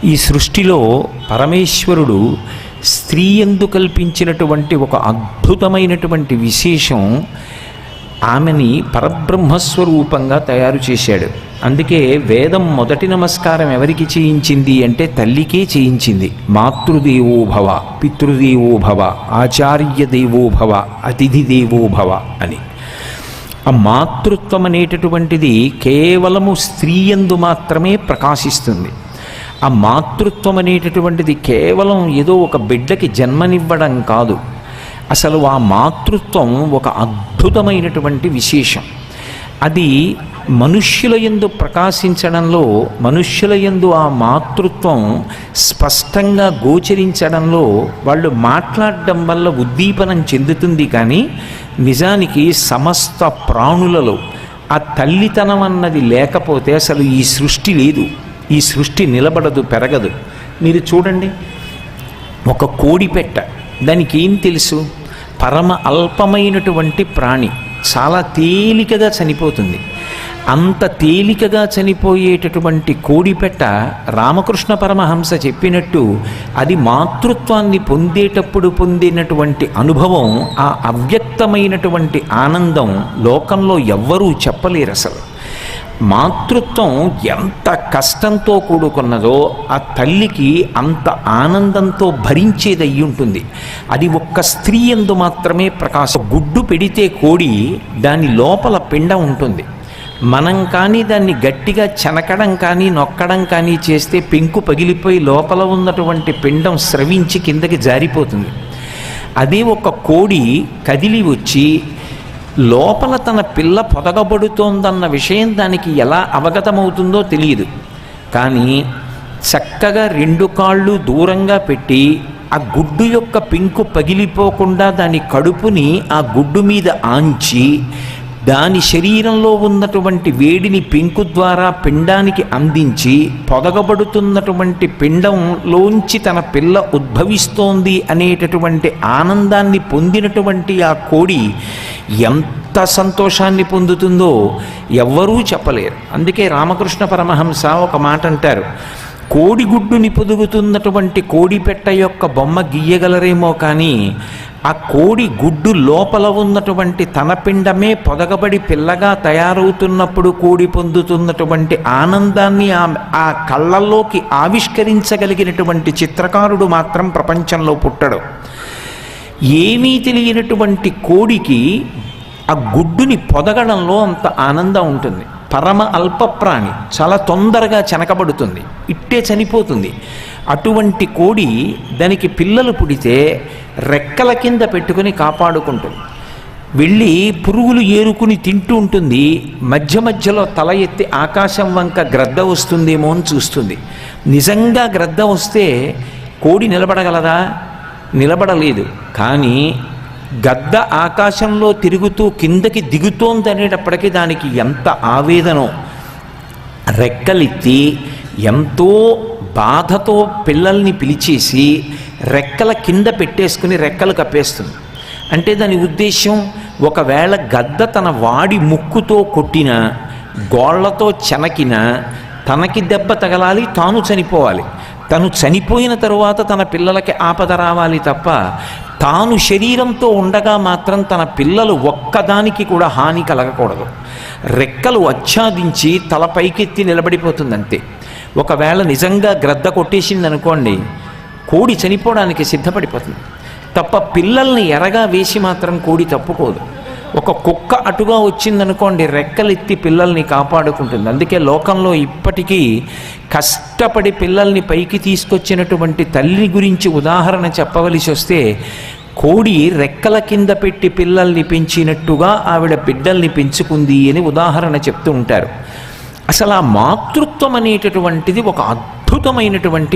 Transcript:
ఈ సృష్టిలో పరమేశ్వరుడు స్త్రీ యందు కల్పించినటువంటి ఒక అద్భుతమైనటువంటి విశేషం, ఆమెని పరబ్రహ్మస్వరూపంగా తయారు చేశాడు. అందుకే వేదం మొదటి నమస్కారం ఎవరికి చేయించింది అంటే తల్లికే చేయించింది. మాతృదేవోభవ, పితృదేవోభవ, ఆచార్య దేవోభవ, అతిథి దేవోభవ అని. ఆ మాతృత్వం అనేటటువంటిది కేవలము స్త్రీయందు మాత్రమే ప్రకాశిస్తుంది. ఆ మాతృత్వం అనేటటువంటిది కేవలం ఏదో ఒక బిడ్డకి జన్మనివ్వడం కాదు. అసలు ఆ మాతృత్వం ఒక అద్భుతమైనటువంటి విశేషం. అది మనుష్యుల యందు ప్రకాశించడంలో, మనుష్యుల యందు ఆ మాతృత్వం స్పష్టంగా గోచరించడంలో వాళ్ళు మాట్లాడడం వల్ల ఉద్దీపనం చెందుతుంది. కానీ నిజానికి సమస్త ప్రాణులలో ఆ తల్లితనం అన్నది లేకపోతే అసలు ఈ సృష్టి లేదు, ఈ సృష్టి నిలబడదు, పెరగదు. మీరు చూడండి, ఒక కోడిపెట్ట, దానికి ఏం తెలుసు? పరమ అల్పమైనటువంటి ప్రాణి, చాలా తేలికగా చనిపోతుంది. అంత తేలికగా చనిపోయేటటువంటి కోడిపెట్ట రామకృష్ణ పరమహంస చెప్పినట్టు అది మాతృత్వాన్ని పొందేటప్పుడు పొందినటువంటి అనుభవం, ఆ అవ్యక్తమైనటువంటి ఆనందం లోకంలో ఎవ్వరూ చెప్పలేరు. అసలు మాతృత్వం ఎంత కష్టంతో కూడుకున్నదో ఆ తల్లికి అంత ఆనందంతో భరించేది అయి ఉంటుంది. అది ఒక్క స్త్రీ యందు మాత్రమే ప్రకాశం. గుడ్డు పెడితే కోడి, దాని లోపల పిండం ఉంటుంది. మనం కానీ దాన్ని గట్టిగా చెనకడం కానీ నొక్కడం కానీ చేస్తే పెంకు పగిలిపోయి లోపల ఉన్నటువంటి పిండం స్రవించి కిందకి జారిపోతుంది. అదే ఒక కోడి కదిలి వచ్చి లోపల తన పిల్ల పొదగబడుతోందన్న విషయం దానికి ఎలా అవగతమవుతుందో తెలియదు. కానీ చక్కగా రెండు కాళ్ళు దూరంగా పెట్టి ఆ గుడ్డు యొక్క పెంకు పగిలిపోకుండా దాని కడుపుని ఆ గుడ్డు మీద ఆంచి దాని శరీరంలో ఉన్నటువంటి వేడిని పెంకు ద్వారా పిండానికి అందించి పొదగబడుతున్నటువంటి పిండంలోంచి తన పిల్ల ఉద్భవిస్తోంది అనేటటువంటి ఆనందాన్ని పొందినటువంటి ఆ కోడి ఎంత సంతోషాన్ని పొందుతుందో ఎవ్వరూ చెప్పలేరు. అందుకే రామకృష్ణ పరమహంస ఒక మాట అంటారు, కోడిగుడ్డుని పొదుగుతున్నటువంటి కోడిపెట్ట యొక్క బొమ్మ గీయగలరేమో కానీ ఆ కోడి గుడ్డు లోపల ఉన్నటువంటి తన పిండమే పొదగబడి పిల్లగా తయారవుతున్నప్పుడు కోడి పొందుతున్నటువంటి ఆనందాన్ని ఆ కళ్ళల్లోకి ఆవిష్కరించగలిగినటువంటి చిత్రకారుడు మాత్రం ప్రపంచంలో పుట్టడు. ఏమీ తెలియనటువంటి కోడికి ఆ గుడ్డుని పొదగడంలో అంత ఆనందం ఉంటుంది. పరమ అల్పప్రాణి, చాలా తొందరగా చెనకబడుతుంది, ఇట్టే చనిపోతుంది. అటువంటి కోడి దానికి పిల్లలు పుడితే రెక్కల కింద పెట్టుకుని కాపాడుకుంటుంది. వెళ్ళి పురుగులు ఏరుకుని తింటూ ఉంటుంది. మధ్య మధ్యలో తల ఎత్తి ఆకాశం వంక గ్రద్ద వస్తుందేమో అని చూస్తుంది. నిజంగా గ్రద్ద వస్తే కోడి నిలబడగలదా? నిలబడలేదు. కానీ గద్ద ఆకాశంలో తిరుగుతూ కిందకి దిగుతోందనేటప్పటికీ దానికి ఎంత ఆవేదనో, రెక్కలెత్తి ఎంతో బాధతో పిల్లల్ని పిలిచేసి రెక్కల కింద పెట్టేసుకుని రెక్కలు కప్పేస్తుంది. అంటే దాని ఉద్దేశం, ఒకవేళ గద్ద తన వాడి ముక్కుతో కొట్టినా, గోళ్లతో చెనకినా తనకి దెబ్బ తగలాలి, తాను చనిపోవాలి. తను చనిపోయిన తరువాత తన పిల్లలకి ఆపద రావాలి తప్ప తాను శరీరంతో ఉండగా మాత్రం తన పిల్లలు ఒక్కదానికి కూడా హాని కలగకూడదు. రెక్కలు ఆచ్ఛాదించి తల పైకెత్తి నిలబడిపోతుందంతే. ఒకవేళ నిజంగా గ్రద్ద కొట్టేసింది అనుకోండి, కోడి చనిపోవడానికి సిద్ధపడిపోతుంది తప్ప పిల్లల్ని ఎరగా వేసి మాత్రం కోడి తప్పుకోదు. ఒక కుక్క అటుగా వచ్చిందనుకోండి, రెక్కలెత్తి పిల్లల్ని కాపాడుకుంటుంది. అందుకే లోకంలో ఇప్పటికీ కష్టపడి పిల్లల్ని పైకి తీసుకొచ్చినటువంటి తల్లి గురించి ఉదాహరణ చెప్పవలసి వస్తే, కోడి రెక్కల కింద పెట్టి పిల్లల్ని పెంచినట్టుగా ఆవిడ బిడ్డల్ని పెంచుకుంది అని ఉదాహరణ చెప్తూ ఉంటారు. అసలు ఆ మాతృత్వం అనేటటువంటిది ఒక అద్భుతమైనటువంటి